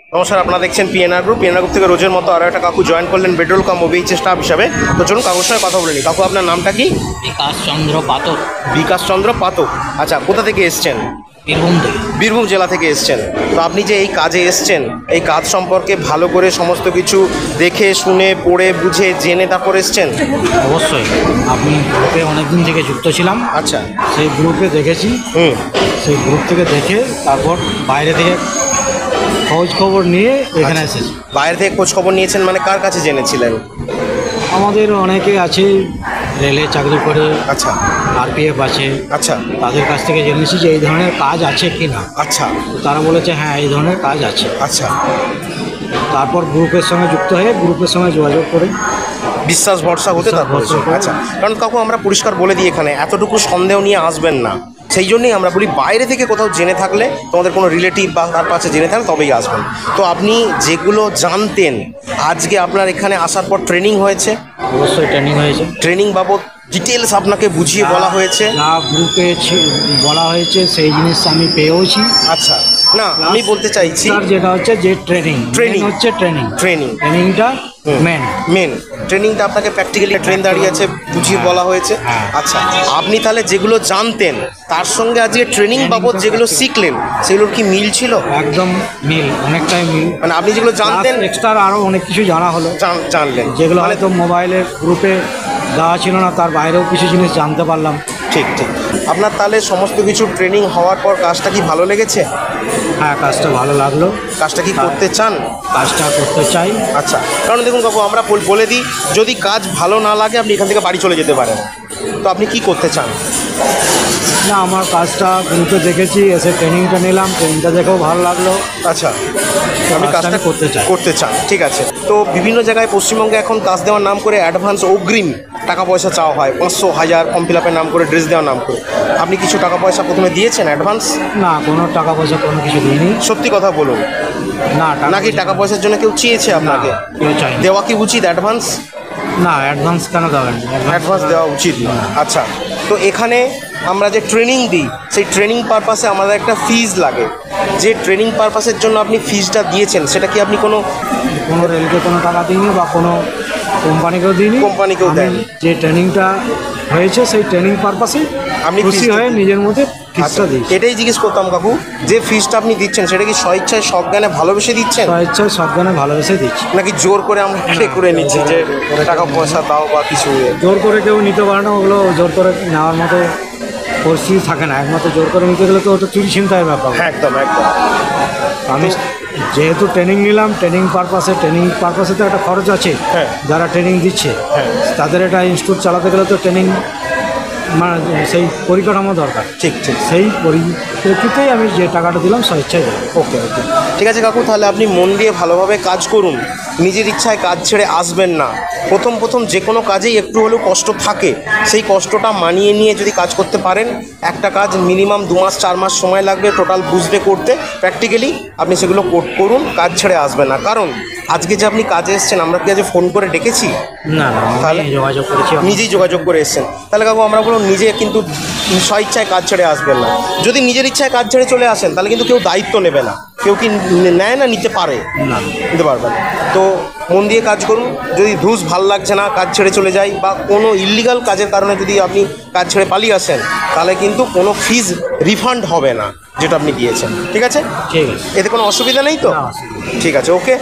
নমস্কার, আপনারা দেখছেন পিএনআর গ্রুপ থেকে রোজের মতো আরও একটা কাকু জয়েন করলেন পেট্রোল কাম ওবিএইচ স্টাফ হিসাবে। তো চলুন কাকুর সঙ্গে কথা বলে নিই। কাকু, আপনার নামটা কি? বিকাশ চন্দ্র পাতক। বিকাশ চন্দ্র পাতক। আচ্ছা, কোথা থেকে এসছেন? বীরভূম থেকে। বীরভূম জেলা থেকে এসছেন। তো আপনি যে এই কাজে এসছেন, এই কাজ সম্পর্কে ভালো করে সমস্ত কিছু দেখে শুনে পড়ে বুঝে জেনে তারপর এসছেন? অবশ্যই, আপনি গ্রুপে অনেকদিন থেকে যুক্ত ছিলাম। আচ্ছা। সেই গ্রুপে দেখেছি, সেই গ্রুপ থেকে দেখে তারপর বাইরে থেকে খোঁজ খবর নিয়ে এখানে এসেছি। বাইরে থেকে খোঁজ খবর নিয়েছেন মানে কার কাছে জেনেছিলেন? আমাদের অনেকে আছে রেলে চাকরি করে, আচ্ছা আরপিএফ আছে, আচ্ছা তাদের কাছ থেকে জেনেছি যে এই ধরনের কাজ আছে কি না। আচ্ছা। তো তারা বলেছে হ্যাঁ এই ধরনের কাজ আছে। আচ্ছা, তারপর গ্রুপের সঙ্গে যুক্ত হয়ে গ্রুপের সঙ্গে যোগাযোগ করে বিশ্বাস ভরসা হতে তারপর। আচ্ছা, কারণ কাকু আমরা পরিষ্কার বলে দিই, এখানে এতটুকু সন্দেহ নিয়ে আসবেন না। সেই জন্যই আমরা বলি বাইরে থেকে কোথাও জেনে থাকলে, তোমাদের কোনো রিলেটিভ বা তার কাছে জেনে থাকলে তবেই আসবেন। তো আপনি যেগুলো জানতেন, আজকে আপনার এখানে আসার পর ট্রেনিং হয়েছে? অবশ্যই ট্রেনিং হয়েছে। ট্রেনিং বাবদ ডিটেলস আপনাকে বুঝিয়ে বলা হয়েছে? যা গ্রুপে বলা হয়েছে সেই জিনিস আমি পেয়েওছি। আচ্ছা, না আমি বলতে চাইছি যেটা হচ্ছে যে ট্রেনিং হচ্ছে ট্রেনিংটা মেন ট্রেনিংটা আপনাকে প্র্যাকটিক্যালি ট্রেন দাঁড়িয়ে আছে বুঝিয়ে বলা হয়েছে। আচ্ছা, আপনি তাহলে যেগুলো জানতেন তার সঙ্গে আজকে ট্রেনিং বাবদ যেগুলো শিখলেন সেগুলোর কি মিল ছিল? একদম মিল, অনেকটাই মিল। মানে আপনি যেগুলো জানতেন এক্সট্রা আরও অনেক কিছু জানা হলো, জানলেন যেগুলো হয়তো মোবাইলের গ্রুপে দেওয়া ছিল না, তার বাইরেও কিছু জিনিস জানতে পারলাম। ঠিক ঠিক। আপনার তাহলে সমস্ত কিছু ট্রেনিং হওয়ার পর কাজটা কি ভালো লেগেছে? হ্যাঁ, কাজটা ভালো লাগলো। কাজটা কি করতে চান? কাজটা করতে চাই। আচ্ছা, কারণ দেখুন কাকু, আমরা বলে দিই যদি কাজ ভালো না লাগে আপনি এখান থেকে বাড়ি চলে যেতে পারেন। তো আপনি কি করতে চান? না, আমার কাজটা গ্রুপে দেখেছি, এসে ট্রেনিংটা নিলাম, ট্রেনিংটা দেখেও ভালো লাগলো। আচ্ছা, আমি কাজটা করতে চান, ঠিক আছে। তো বিভিন্ন জায়গায় পশ্চিমবঙ্গে এখন কাজ দেওয়ার নাম করে অ্যাডভান্স অগ্রিম টাকা পয়সা চাওয়া হয়, 500, 1000 ফর্ম ফিল আপের নাম করে, ড্রেস দেওয়ার নাম করে। আপনি কিছু টাকা পয়সা প্রথমে দিয়েছেন অ্যাডভান্স? না, কোনো টাকা পয়সা কোনো কিছু দিইনি। সত্যি কথা বলুন। না, নাকি টাকা পয়সার জন্য কেউ চেয়েছে আপনাকে? কেউ চাই দেওয়া কি উচিত অ্যাডভান্স? না, অ্যাডভান্স কেন দেবেন? অ্যাডভান্স দেওয়া উচিত না। আচ্ছা, তো এখানে আমরা যে ট্রেনিং দিই সেই ট্রেনিং পারপাসে আমাদের একটা ফিজ লাগে। যে ট্রেনিং পারপাসের জন্য আপনি ফিজটা দিয়েছেন সেটা কি আপনি কোনো রেলকে কোনো টাকা দিইনি বা কোনো কোম্পানিকেও দিইনি। কোম্পানিকেও দেন? যে ট্রেনিংটা হয়েছে সেই ট্রেনিং পারপাসে আপনি খুশি হয়ে নিজের মধ্যে ফিজটা দিই। এটাই জিজ্ঞেস করতাম কাকু, যে ফিজটা আপনি দিচ্ছেন সেটা কি স্বইচ্ছায় সজ্ঞানে ভালোবেসে দিচ্ছেন? স্বইচ্ছায় সজ্ঞানে ভালোবেসে দিচ্ছি, নাকি জোর করে আমরা করে নিচ্ছি যে টাকা পয়সা দাও বা কিছু? জোর করে কেউ নিতে পারে না, ওগুলো জোর করে নেওয়ার মতো পরিস্থিতি থাকে না। একমাত্র জোর করে নিতে গেলে তো ওটা চুরি ছিনতাইয়ের ব্যাপার। একদম একদম। আমি যেহেতু ট্রেনিং নিলাম, ট্রেনিং পারপাসে তো একটা খরচ আছে। যারা ট্রেনিং দিচ্ছে তাদের একটা ইনস্টিটিউট চালাতে গেলে তো ট্রেনিং মানে সেই পরিকাঠামো দরকার। ঠিক ঠিক, সেই পরিপ্রেক্ষিতেই আমি যে টাকাটা দিলাম স্বেচ্ছায় দিলাম। ওকে ওকে, ঠিক আছে কাকু, তাহলে আপনি মন দিয়ে ভালোভাবে কাজ করুন, নিজের ইচ্ছায় কাজ ছেড়ে আসবেন না। প্রথম যে কোনো কাজেই একটু হলেও কষ্ট থাকে, সেই কষ্টটা মানিয়ে নিয়ে যদি কাজ করতে পারেন, একটা কাজ মিনিমাম 2 মাস 4 মাস সময় লাগবে টোটাল বুঝতে করতে। প্র্যাকটিক্যালি আপনি সেগুলো করুন, কাজ ছেড়ে আসবেন না। কারণ আজকে যে আপনি কাজে এসেছেন, আমরা কি আজ ফোন করে ডেকেছি? না, তাহলে যোগাযোগ করেছি, নিজেই যোগাযোগ করে এসেছেন। তাহলে কাকু আমরা বলুন, নিজে কিন্তু স্বইচ্ছায় কাজ ছেড়ে আসবেন না। যদি নিজের ইচ্ছায় কাজ ছেড়ে চলে আসেন তাহলে কিন্তু কেউ দায়িত্ব নেবে না। কেউ কি নেয় না? নিতে পারে না, নিতে পারবেন। তো মন দিয়ে কাজ করুন। যদি ধুস ভাল লাগছে না, কাজ ছেড়ে চলে যাই, বা কোনো ইল্লিগাল কাজের কারণে যদি আপনি কাজ ছেড়ে পালিয়ে আসেন, তাহলে কিন্তু কোনো ফিজ রিফান্ড হবে না যেটা আপনি দিয়েছেন। ঠিক আছে? ঠিক আছে, এতে কোনো অসুবিধা নেই তো? ঠিক আছে, ওকে।